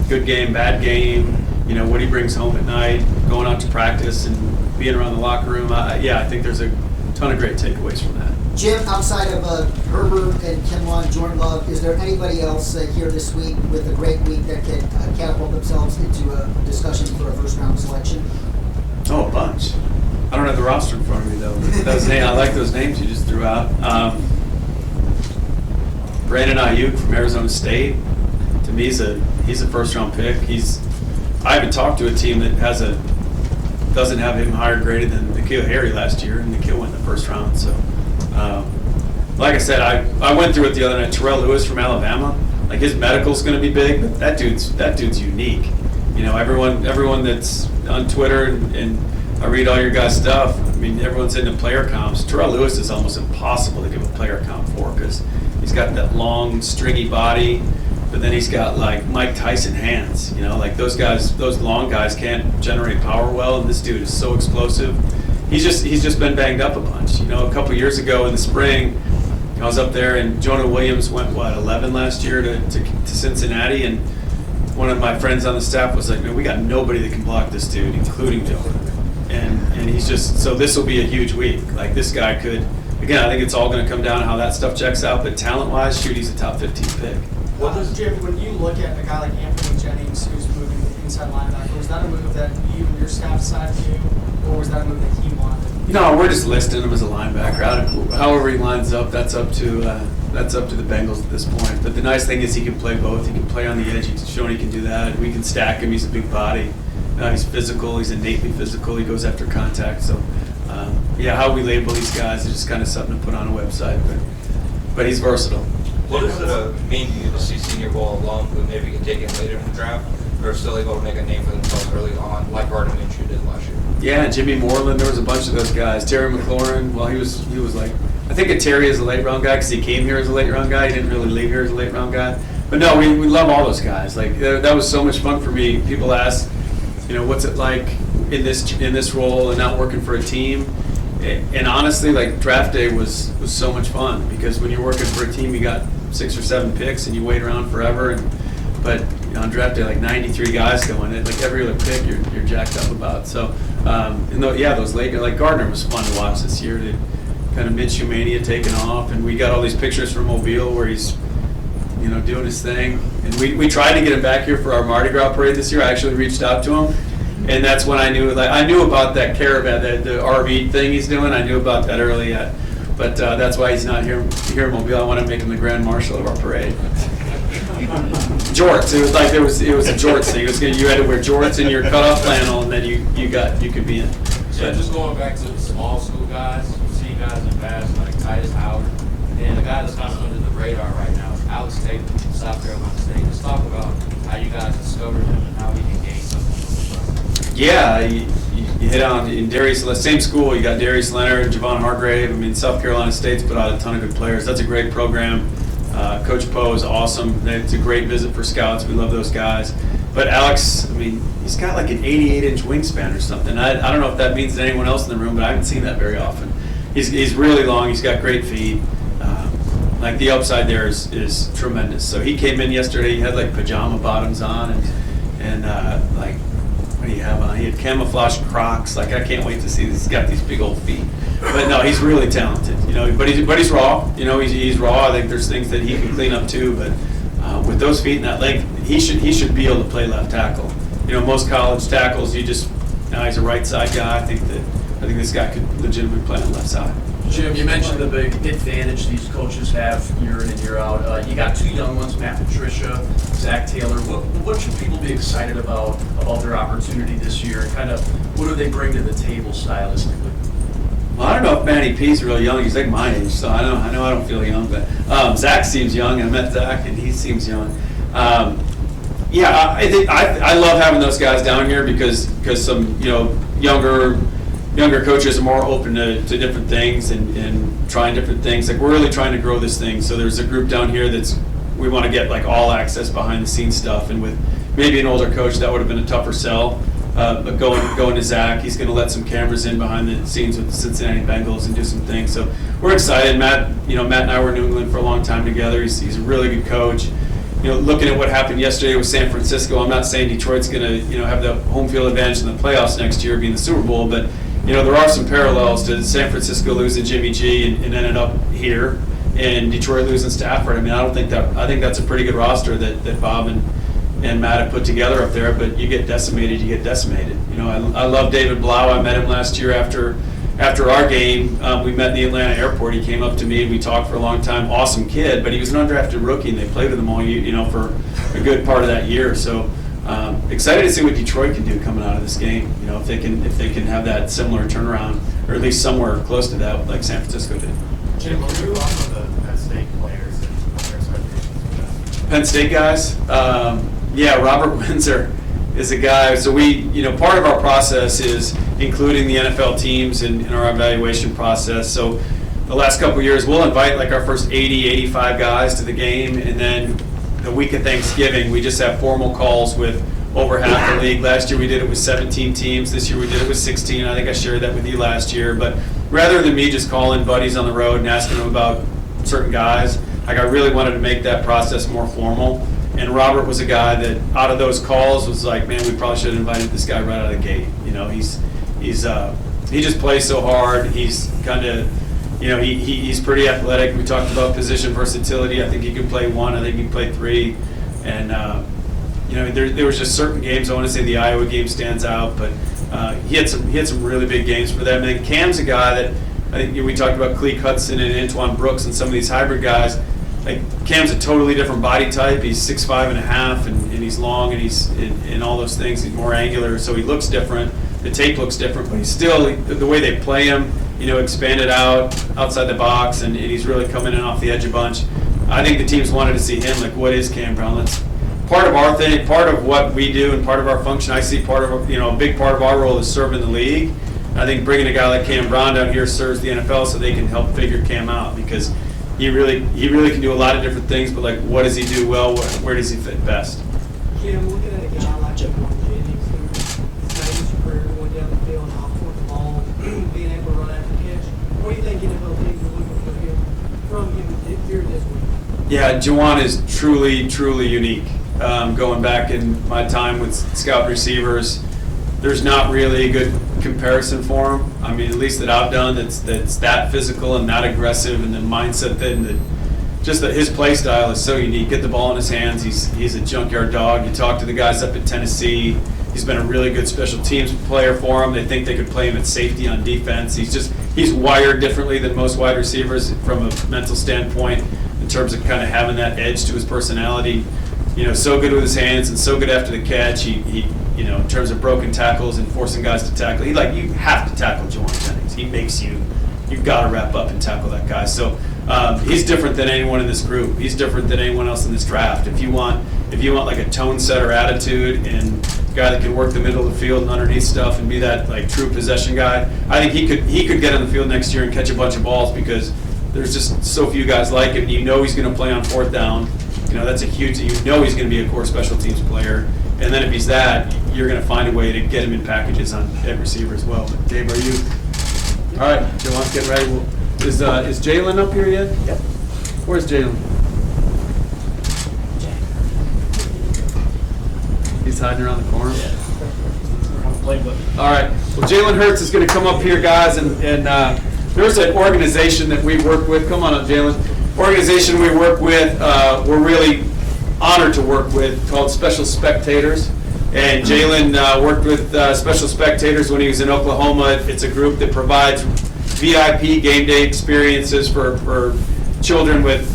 good game, bad game, what he brings home at night, going out to practice and being around the locker room. I think there's a ton of great takeaways from that. Jim, outside of Herbert and Kinlaw, Jordan Love, is there anybody else here this week with a great week that can catapult themselves into a discussion for a first-round selection? Oh, a bunch. I don't have the roster in front of me, though. I like those names you just threw out. Brandon Ayuk from Arizona State. To me, he's a first-round pick. I haven't talked to a team that doesn't have him higher graded than N'Keal Harry last year, and N'Keal went in the first round. So, like I said, I went through it the other night. Terrell Lewis from Alabama. Like, his medical's going to be big, but that dude's unique. Everyone that's on Twitter and I read all your guys' stuff. I mean, everyone's into player comps. Terrell Lewis is almost impossible to give a player comp for because he's got that long, stringy body, but then he's got like Mike Tyson hands. You know, like those guys, those long guys can't generate power well, and this dude is so explosive. He's just been banged up a bunch. You know, a couple years ago in the spring, I was up there, and Jonah Williams went 11 last year to Cincinnati, and one of my friends on the staff was like, "Man, we got nobody that can block this dude, including Jonah." And he's just, so this will be a huge week. Like this guy could, again, I think it's all going to come down to how that stuff checks out. But talent-wise, shoot, he's a top 15 pick. Jim, when you look at a guy like Anthony Jennings who's moving to inside linebacker, was that a move that you and your staff decided to do, or was that a move that he wanted? No, we're just listing him as a linebacker. However he lines up, that's up to the Bengals at this point. But the nice thing is he can play both. He can play on the edge. He's shown he can do that. We can stack him. He's a big body. He's physical. He's innately physical. He goes after contact. So, how we label these guys is just kind of something to put on a website. But he's versatile. What does it mean to you to see Senior Bowl alum who maybe can take it later in the draft, or still able to make a name for themselves early on, like Gardner Minshew did last year? Yeah, Jimmy Moreland. There was a bunch of those guys. Terry McLaurin. Well, he was like, I think of Terry as a late round guy because he came here as a late round guy. He didn't really leave here as a late round guy. But no, we love all those guys. Like that was so much fun for me. People ask, what's it like in this role and not working for a team? And honestly, like draft day was so much fun because when you're working for a team, you got 6 or 7 picks and you wait around forever. But on draft day, like 93 guys go in it. Like every other pick, you're jacked up about. So, those late, like Gardner was fun to watch this year. To kind of Minshew mania taking off, and we got all these pictures from Mobile where he's, doing his thing. And we tried to get him back here for our Mardi Gras parade this year. I actually reached out to him. And that's when I knew, I knew about that caravan, the RV thing he's doing. I knew about that early, but that's why he's not here in Mobile. I want to make him the grand marshal of our parade. Jorts. It was like it was a jorts thing. You had to wear jorts and your cutoff flannel, and then you could be in. So just going back to the small school guys, you see guys in past like Titus Howard, and the guy that's kind of under the radar right now is Alex Tate from South Carolina State. Just talk about how you guys discovered him and how he can gain something. Yeah, you hit on in Darius, same school. You got Darius Leonard, Javon Hargrave. I mean, South Carolina State's put out a ton of good players. That's a great program. Coach Poe is awesome. It's a great visit for scouts. We love those guys. But Alex, I mean, he's got like an 88-inch wingspan or something. I don't know if that means to anyone else in the room, but I haven't seen that very often. He's really long. He's got great feet. Like the upside there is tremendous. So he came in yesterday. He had like pajama bottoms on and like. What do you have on? He had camouflage Crocs. Like I can't wait to see this. He's got these big old feet. But no, he's really talented. But he's raw. He's raw. I think there's things that he can clean up too. But with those feet and that length, he should be able to play left tackle. Most college tackles, he's a right side guy. I think this guy could legitimately play on the left side. Jim, you mentioned the big advantage these coaches have year in and year out. You got 2 young ones, Matt Patricia, Zach Taylor. What should people be excited about their opportunity this year? And kind of what do they bring to the table stylistically? Well, I don't know if Matty P's real young. He's like my age, so I know I don't feel young. But Zach seems young. I met Zach, and he seems young. I think I love having those guys down here because some younger coaches are more open to different things and trying different things. Like we're really trying to grow this thing. So there's a group down here we want to get like all access behind the scenes stuff. And with maybe an older coach, that would have been a tougher sell. But going to Zach, he's going to let some cameras in behind the scenes with the Cincinnati Bengals and do some things. So we're excited. Matt and I were in New England for a long time together. He's a really good coach. Looking at what happened yesterday with San Francisco, I'm not saying Detroit's going to have the home field advantage in the playoffs next year, being the Super Bowl, but there are some parallels to San Francisco losing Jimmy G and ended up here, and Detroit losing Stafford. I mean, I think that's a pretty good roster that Bob and Matt have put together up there. But you get decimated, I love David Blau. I met him last year after our game. We met in the Atlanta airport. He came up to me and we talked for a long time. Awesome kid, but he was an undrafted rookie, and they played with him all for a good part of that year. So. Excited to see what Detroit can do coming out of this game. If they can have that similar turnaround, or at least somewhere close to that, like San Francisco did. Jim, what are your thoughts on the Penn State players and what their expectations for that? Penn State guys, Robert Windsor is a guy, so part of our process is including the NFL teams in our evaluation process. So the last couple of years, we'll invite like our first 80, 85 guys to the game, and then the week of Thanksgiving, we just have formal calls with over half the league. Last year we did it with 17 teams. This year we did it with 16. I think I shared that with you last year. But rather than me just calling buddies on the road and asking them about certain guys, like I really wanted to make that process more formal. And Robert was a guy that out of those calls was like, man, we probably should have invited this guy right out of the gate. He just plays so hard. He's kind of, he's pretty athletic. We talked about position versatility. I think he could play one. I think he can play three. And there was just certain games. I want to say the Iowa game stands out, but he had some really big games for them. And then Cam's a guy that I think we talked about Cleek Hudson and Antoine Brooks and some of these hybrid guys. Like Cam's a totally different body type. He's 6'5.5", and he's long, and he's in all those things. He's more angular, so he looks different. The tape looks different, but he's still the way they play him. Expanded outside the box, and he's really coming in off the edge a bunch. I think the teams wanted to see him. Like, what is Cam Brown? That's part of our thing, part of what we do, and part of our function. I see part of a big part of our role is serving the league. I think bringing a guy like Cam Brown down here serves the NFL so they can help figure Cam out, because he really can do a lot of different things. But like, what does he do well? Where does he fit best? Cam, looking at a guy like Javon Jennings, who made his career going down the field and off for the ball, being able to run after the catch. What do you think NFL teams are looking for from him here this week? Yeah, Jawan is truly unique. Going back in my time with scout receivers, there's not really a good comparison for him. I mean, at least that I've done, that's that physical and that aggressive, and the mindset that his play style is so unique. Get the ball in his hands. He's a junkyard dog. You talk to the guys up at Tennessee. He's been a really good special teams player for them. They think they could play him at safety on defense. He's wired differently than most wide receivers from a mental standpoint in terms of kind of having that edge to his personality. So good with his hands and so good after the catch. He in terms of broken tackles and forcing guys to tackle. You have to tackle Jawan Jennings. He makes you've got to wrap up and tackle that guy. So he's different than anyone in this group. He's different than anyone else in this draft. If you want like a tone setter attitude and a guy that can work the middle of the field and underneath stuff and be that like true possession guy, I think he could get on the field next year and catch a bunch of balls, because there's just so few guys like him. He's going to play on fourth down. That's a huge. He's going to be a core special teams player. And then if he's that, you're going to find a way to get him in packages on at receiver as well. But Dave, are you? All right, Jawan's getting ready. Is Jalen up here yet? Yep. Where's Jalen? He's hiding around the corner. All right. Well, Jalen Hurts is going to come up here, guys, and there's an organization that we work with. Come on up, Jalen. Organization we work with. We're really honored to work with, called Special Spectators. And Jalen worked with Special Spectators when he was in Oklahoma. It's a group that provides VIP game day experiences for children with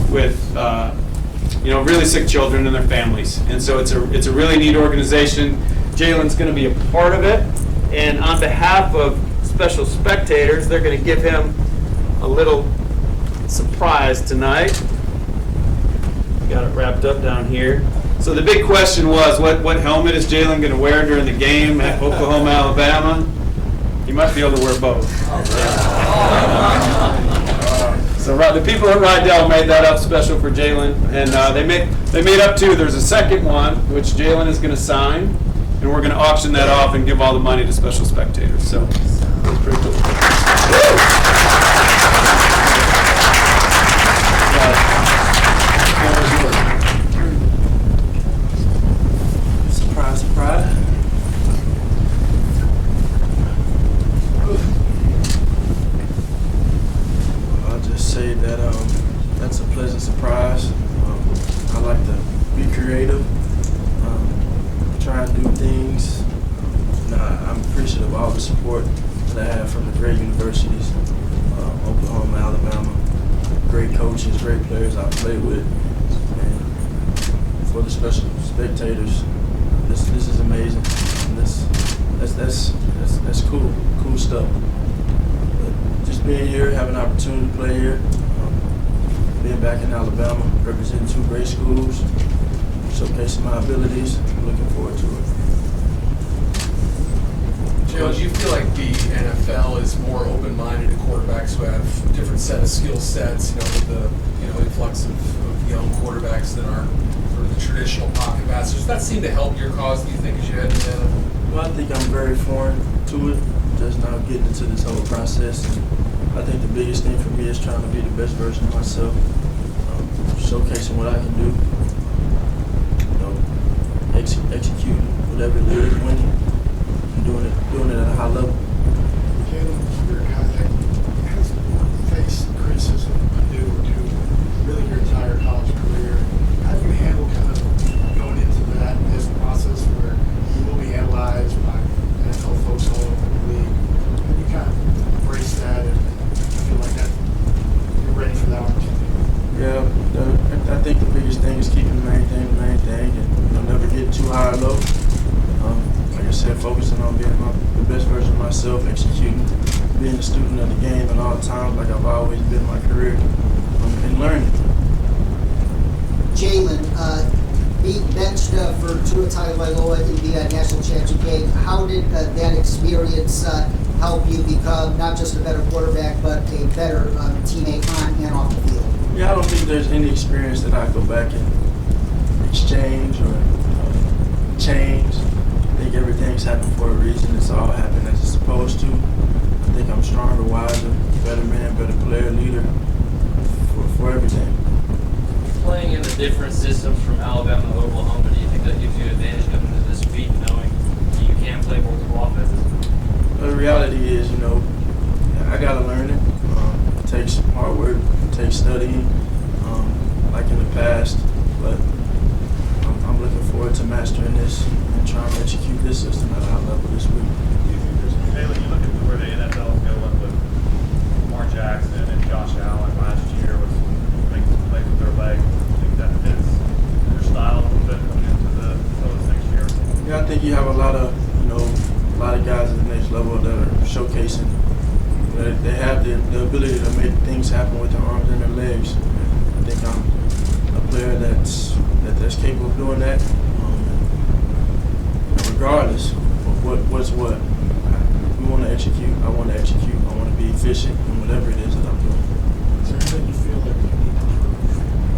really sick children and their families. And so it's a really neat organization. Jalen's going to be a part of it. And on behalf of Special Spectators, they're going to give him a little surprise tonight. Got it wrapped up down here. So the big question was, what helmet is Jalen going to wear during the game at Oklahoma, Alabama? He might be able to wear both. So the people at Rydell made that up special for Jalen, and they made up two. There's a second one which Jalen is going to sign, and we're going to auction that off and give all the money to Special Spectators. So it's pretty cool. Surprise, surprise. I'll just say that that's a pleasant surprise. I like to be creative, try and do things. I'm appreciative of all the support that I have from the great universities, Oklahoma, Alabama, great coaches, great players I've played with. And for the Special Spectators, this is amazing. And that's cool stuff. But just being here, having an opportunity to play here, being back in Alabama, representing two great schools, showcasing my abilities, I'm looking forward to it. Joe, do you feel like the NFL is more open-minded to quarterbacks who have a different set of skill sets, with the influx of young quarterbacks that aren't sort of the traditional pocket passers? Does that seem to help your cause, do you think, as you head into the NFL? Well, I think I'm very foreign to it, just now getting into this whole process. And I think the biggest thing for me is trying to be the best version of myself, showcasing what I can do, execute whatever it is, winning, and doing it at a high level. Caleb, you're a guy that has faced criticism due to really your entire college career. How do you handle kind of going into this process where you will be analyzed by NFL folks all over the league? How do you kind of embrace that and feel like that you're ready for that opportunity? Yeah, I think the biggest thing is keeping the main thing, and never getting too high or low. Like I said, focusing on being the best version of myself, executing, being a student of the game at all times, like I've always been in my career, and learning. Jalen, being benched for Tua Tagovailoa in the national championship game, how did that experience help you become not just a better quarterback, but a better teammate on and off the field? Yeah, I don't think there's any experience that I go back and exchange or change. I think everything's happened for a reason. It's all happened as it's supposed to. I think I'm stronger, wiser, better man, better player, leader for everything. Playing in the different systems from Alabama to Oklahoma, do you think that gives you an advantage coming into this week, knowing you can play multiple offenses? But the reality is, I got to learn it. It takes hard work, it takes studying, like in the past. But I'm looking forward to mastering this and trying to execute this system at a high level this week. Taylor, you look at where the NFL is going with Lamar Jackson and Josh Allen last year with making some plays with their legs. I think that fits your style a little bit coming into the next year. Yeah, I think you have a lot of guys at the next level that are showcasing. They have the ability to make things happen with their arms and their legs. I think I'm a player that's capable of doing that. Regardless of what's what, we want to execute. I want to execute. I want to be efficient in whatever it is that I'm doing. Is there anything you feel like you need to improve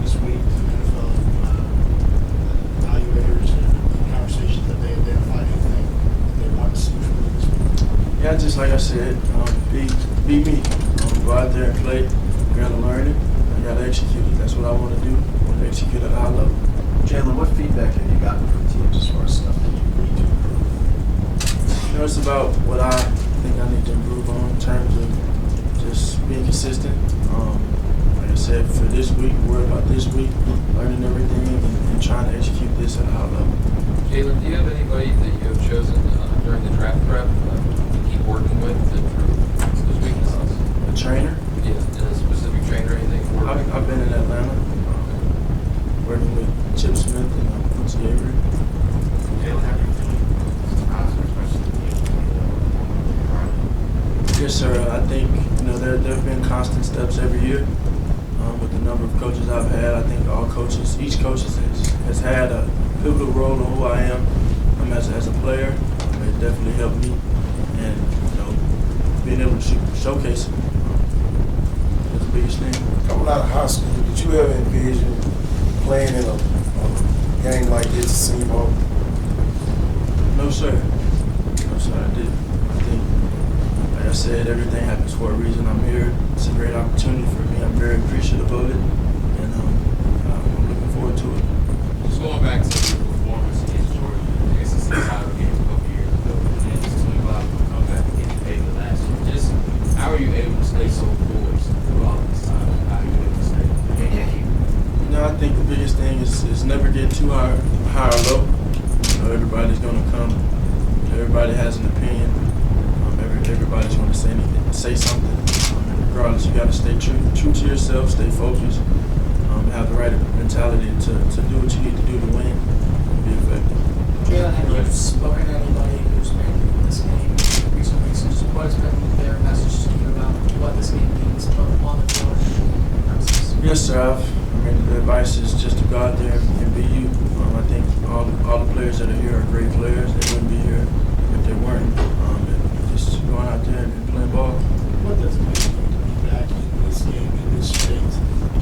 this week? The NFL evaluators and conversations that they identify anything that they want to see from you this week? Yeah, just like I said, be me. Go out there and play. I got to learn it. I got to execute it. That's what I want to do. I want to execute at a high level. Jalen, what feedback have you gotten from teams as far as stuff that you need to improve? It's about what I think I need to improve on in terms of just being consistent. Like I said, for this week, worry about this week, learning everything and trying to execute this at a high level. Jalen, do you have anybody that you have chosen during the draft prep to keep working with to improve those weaknesses? A trainer? Yeah, a specific trainer or anything? I've been in Atlanta, working with Chip Smith and Coach Gabriel. Jalen, how do you feel especially Yes, sir. I think there have been constant steps every year with the number of coaches I've had. I think each coach has had a pivotal role in who I am as a player. It definitely helped me, and being able to showcase it is the biggest thing. Coming out of high school, did you ever envision playing in a game like this, Senior Bowl? No, sir. No, sir, I didn't. I think, like I said, everything happens for a reason. I'm here. It's a great opportunity for me. I'm very appreciative of it, and I'm looking forward to it. Just going back to your performance against Georgia, the SEC title game a couple years ago, and just 25 come back and get paid the last year. Just how are you able to stay so poised throughout this time? How are you able to stay? I think the biggest thing is never get too high or low. Everybody's going to come. Everybody has an opinion. Everybody's going to say something. Regardless, you got to stay true to yourself, stay focused, have the right mentality to do what you need to do to win and be effective. Jalen, have you spoken to anybody who's been this game recently? So just what has been their message to you about what this game means both on the field and premises? Yes, sir. The advice is just to go out there and be you. I think all the players that are here are great players. They wouldn't be here if they weren't. just going out there and playing ball. What does it mean to be back in this game, in this state,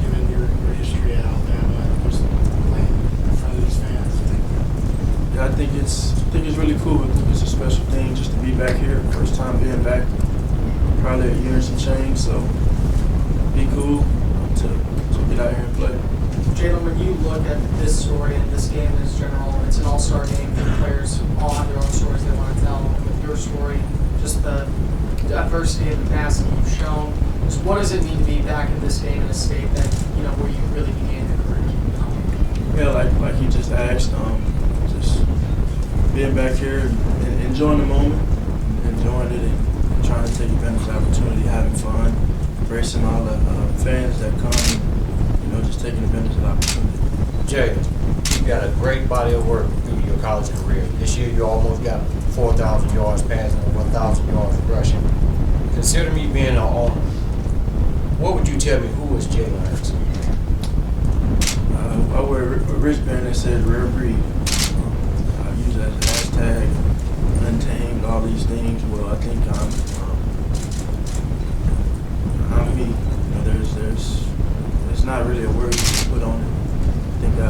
given your history at Alabama and just playing in front of these fans? Yeah, I think it's really cool. I think it's a special thing just to be back here. First time being back, probably a year and some change. So be cool to get out here and play. Jalen, when you look at this story and this game in general, it's an all-star game. The players all have their own stories they want to tell. And with your story, just the adversity of the past that you've shown, just what does it mean to be back in this game in a state that, where you really began your career? Yeah, like you just asked, just being back here and enjoying the moment, enjoying it and trying to take advantage of the opportunity, having fun, embracing all the fans that come and, just taking advantage of the opportunity. Jay, you got a great body of work through your college career. This year you almost got 4,000 yards passing and 1,000 yards rushing. Consider me being an owner. What would you tell me who is Jalen Hurts? I wear a wristband that says rare breed. I use that as a hashtag, untamed, all these things. Well, I think I'm me. There's not really a word you can put on it. I think I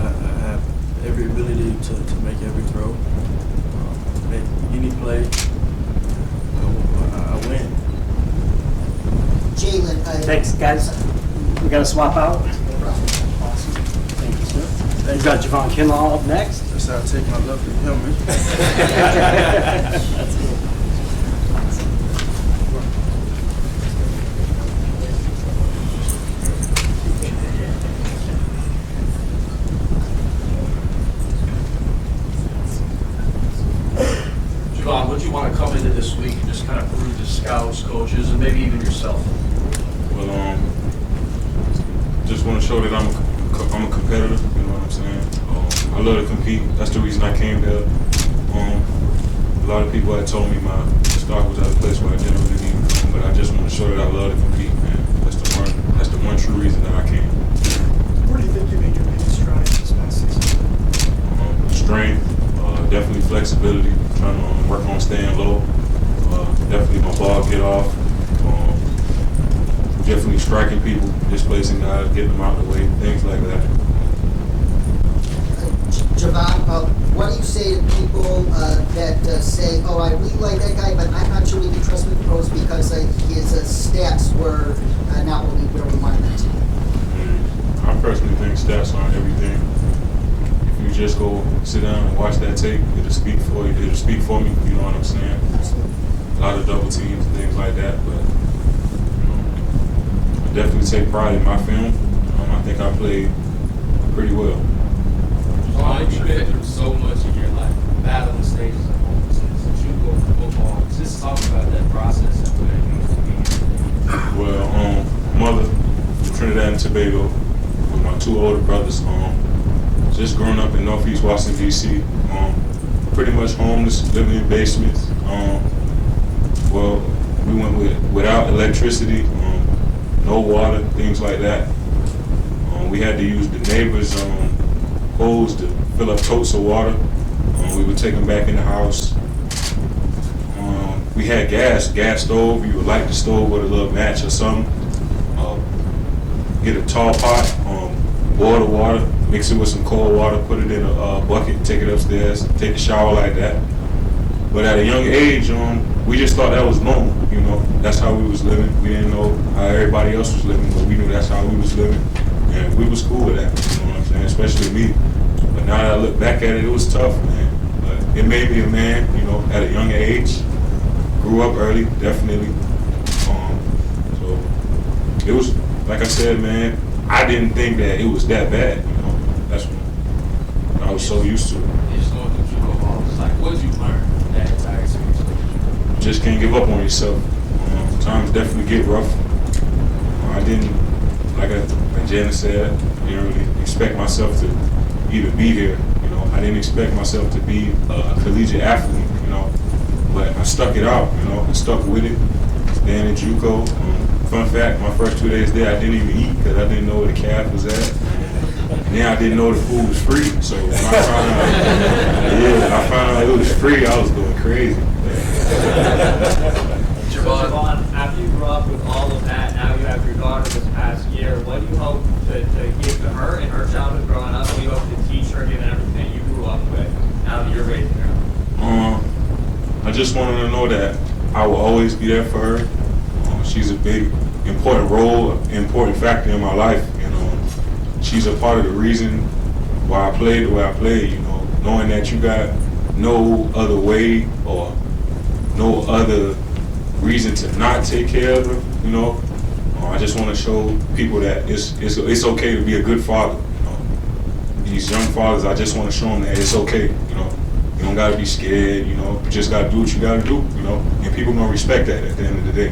have every ability to make every throw, make any play. I win. Jalen, Thanks, guys. We got to swap out. No problem. Awesome. Thank you, sir. We've got Javon Kinlaw up next. That's how I take my lovely helmet. That's cool. Javon, would you want to come into this week and just kind of prove to scouts, coaches, and maybe even yourself? Well, just want to show that I'm a competitor. You know what I'm saying? I love to compete. That's the reason I came here. A lot of people had told me my stock was at a place where I didn't really need to come, but I just want to show that I love to compete, man. That's the one true reason that I came. Where do you think you made your biggest strides this past season? Strength, definitely flexibility, trying to work on staying low. Definitely my ball get off. Definitely striking people, displacing guys, getting them out of the way, things like that. Javon, what do you say to people that say, oh, I really like that guy, but I'm not sure we can trust him with the pros because his stats were not what we wanted them to be? I personally think stats aren't everything. If you just go sit down and watch that tape, it'll speak for you. It'll speak for me. You know what I'm saying? A lot of double teams and things like that, but I definitely take pride in my film. I think I played pretty well. You've been through so much in your life, battling stages of homelessness, you go for football. Just talk about that process and what it used to be. Well, mother from Trinidad and Tobago with my two older brothers. Just growing up in Northeast Washington, D.C. Pretty much homeless, living in basements. Well, we went without electricity, no water, things like that. We had to use the neighbors' hose to fill up totes of water. We would take them back in the house. We had gas stove. You would light the stove with a little match or something. Get a tall pot, boil the water, mix it with some cold water, put it in a bucket, take it upstairs, take a shower like that. But at a young age, we just thought that was normal, you know. That's how we was living. We didn't know how everybody else was living, but we knew that's how we was living. And we was cool with that, you know what I'm saying, especially me. But now that I look back at it, it was tough, man. But it made me a man, you know, at a young age. Grew up early, definitely. So it was, like I said, man, I didn't think that it was that bad, you know. That's what I was so used to it. Just going through Juco Ball, it's like, what did you learn from that entire experience? Just can't give up on yourself. Times definitely get rough. I didn't, like Jana said, I didn't really expect myself to even be here. You know, I didn't expect myself to be a collegiate athlete. You know, but I stuck it out. You know, I stuck with it. Staying in JUCO. Fun fact: my first 2 days there, I didn't even eat because I didn't know where the caf was at. And then I didn't know the food was free. So when I found out, I found out it was free, I was going crazy. everybody to know? I just want her to know that I will always be there for her. She's a big, important factor in my life. She's a part of the reason why I played the way I played. Knowing that you got no other way or no other reason to not take care of her. I just want to show people that it's okay to be a good father. These young fathers, I just want to show them that it's okay. You don't gotta be scared. You just gotta do what you gotta do. And people gonna respect that at the end of the day.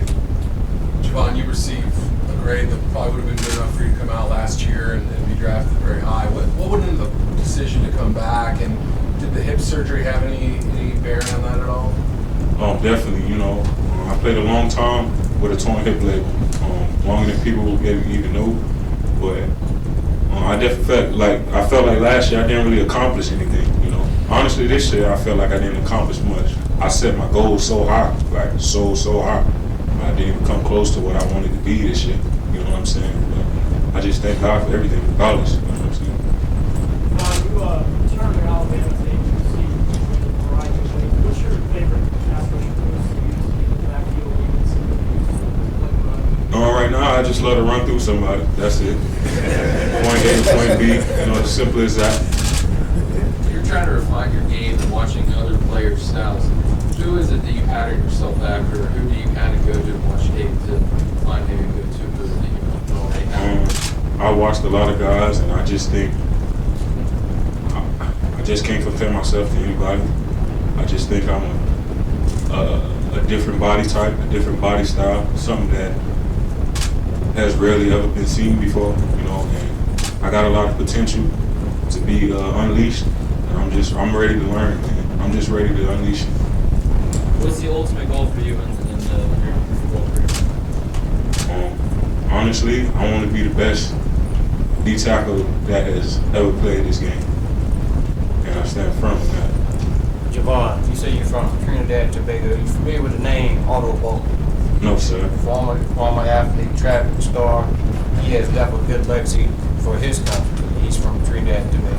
Javon, you received a grade that probably would have been good enough for you to come out last year and be drafted very high. What went into the decision to come back, and did the hip surgery have any bearing on that at all? Definitely. I played a long time with a torn hip label, longer than people even know. But I definitely felt like last year I didn't really accomplish anything. Honestly, this year I felt like I didn't accomplish much. I set my goals so high, so high. I didn't even come close to what I wanted to be this year. You know what I'm saying? But I just thank God for everything, regardless. You know what I'm saying? You turned to Alabama to see a variety of ways. What's your favorite pass rush moves to use to get the backfield? Right now, I just let her run through somebody. That's it. Point A to point B. As simple as that. You're trying to refine your game and watching other players' styles. Who is it that you pattern yourself after, or who do you kind of go to and watch tape to find maybe a go-to move that you know right now? I watched a lot of guys, and I just think I just can't compare myself to anybody. I just think I'm a different body type, a different body style, something that has rarely ever been seen before. And I got a lot of potential to be unleashed, and I'm ready to learn, man. I'm just ready to unleash it. What's the ultimate goal for you in your football career? Honestly, I want to be the best D tackle that has ever played this game, and I stand firm on that. Javon, you say you're from Trinidad and Tobago. Are you familiar with the name Otto Bowman? No, sir. Former athlete, track star. He has left a good legacy for his country. He's from Trinidad and Tobago.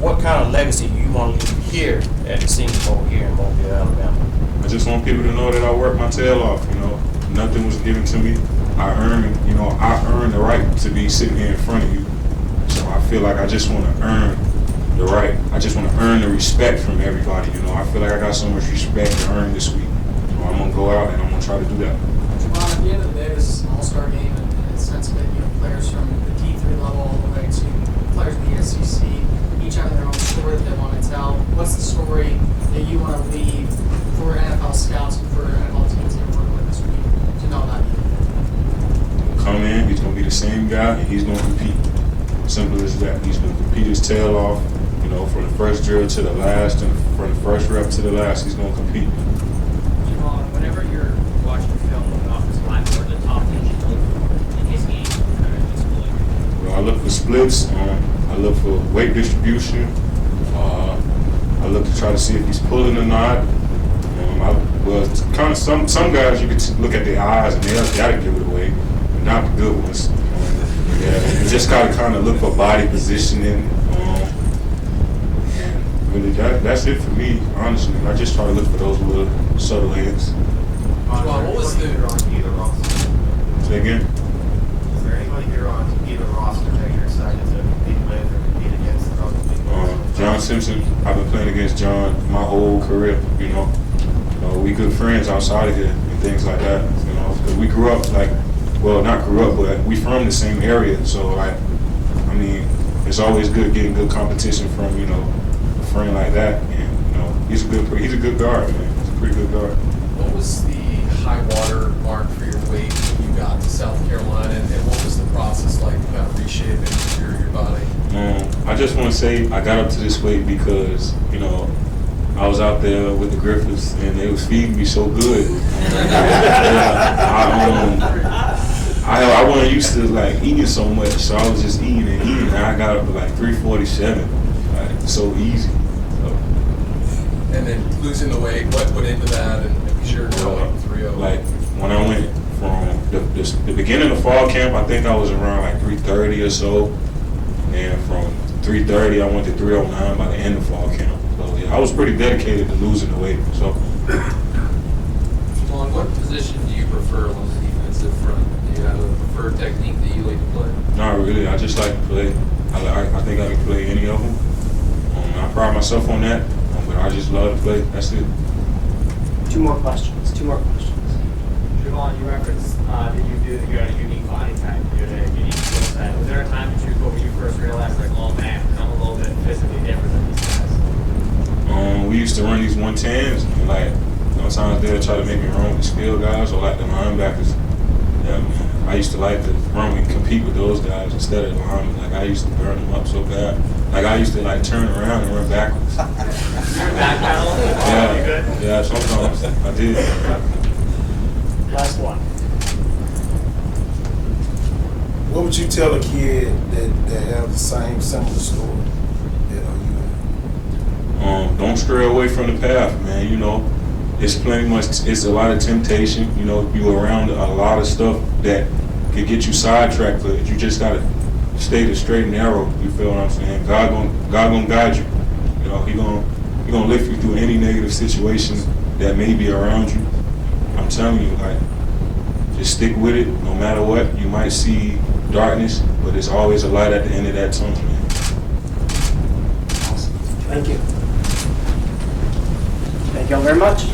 What kind of legacy do you want to leave here at the Senior Bowl here in Mobile, Alabama? I just want people to know that I worked my tail off. Nothing was given to me. I earned the right to be sitting here in front of you. So I feel like I just want to earn the right. I just want to earn the respect from everybody. I feel like I got so much respect to earn this week. So I'm gonna go out and I'm gonna try to do that. Javon, at the end of the day, this is an all-star game, and in the sense that players from the D3 level all the way to players in the SEC, each have their own story that they want to tell. What's the story that you want to leave for NFL scouts and for NFL teams that are working with this week to know about you? Come in, he's gonna be the same guy, and he's gonna compete. Simple as that. He's gonna compete his tail off. From the first drill to the last, and from the first rep to the last, he's gonna compete. Javon, whenever you're watching film of an offensive line, what are the top things you look for in his game? Well, I look for splits. I look for weight distribution. I look to try to see if he's pulling or not. Some guys you can look at their eyes and they'll give it away, but not the good ones. You just gotta kind of look for body positioning. Really, that's it for me, honestly. I just try to look for those little subtle ends. What was the either roster? Say again? Is there anybody here on either roster that you're excited to compete with or compete against throughout the league? John Simpson. I've been playing against John my whole career. We good friends outside of here and things like that. Because we grew up not grew up, but we from the same area. So it's always good getting good competition from a friend like that. And he's a good guard, man. He's a pretty good guard. What was the high water mark for your weight when you got to South Carolina, and what was the process like to kind of reshaping your body? I just want to say I got up to this weight because I was out there with the Griffiths and they was feeding me so good. I wasn't used to eating so much, so I was just eating and I got up to 347, so easy. And then losing the weight, what went into that, and be sure to go 3-0? When I went from the beginning of fall camp, I think I was around 330 or so, and from 330 I went to 309 by the end of fall camp. So yeah, I was pretty dedicated to losing the weight. So, Well, what position do you prefer on the defensive front? Do you have a preferred technique that you like to play? not really. I just like to play. I think I can play any of them. I pride myself on that, but I just love to play. That's it. Two more questions. Javon, you referenced that you had a unique body type, you had a unique skill set. Was there a time when you first realized, like, oh man, I'm a little bit physically different than these guys? We used to run these 110s, and like sometimes they'll try to make me run with the skill guys or like the linebackers. Yeah, man. I used to like to run and compete with those guys instead of the linemen. Like I used to burn them up so bad. Like I used to like turn around and run backwards. Yeah, sometimes I did. Last one. What would you tell a kid that have the same similar story that you Don't stray away from the path, man. You know, it's a lot of temptation. You know, you're around a lot of stuff that could get you sidetracked, but you just gotta stay the straight and narrow. You feel what I'm saying? God gonna guide you. You know, He gonna lift you through any negative situation that may be around you. I'm telling you, like, just stick with it. No matter what, you might see darkness, but there's always a light at the end of that tunnel, man. Awesome. Thank you. Thank you all very much.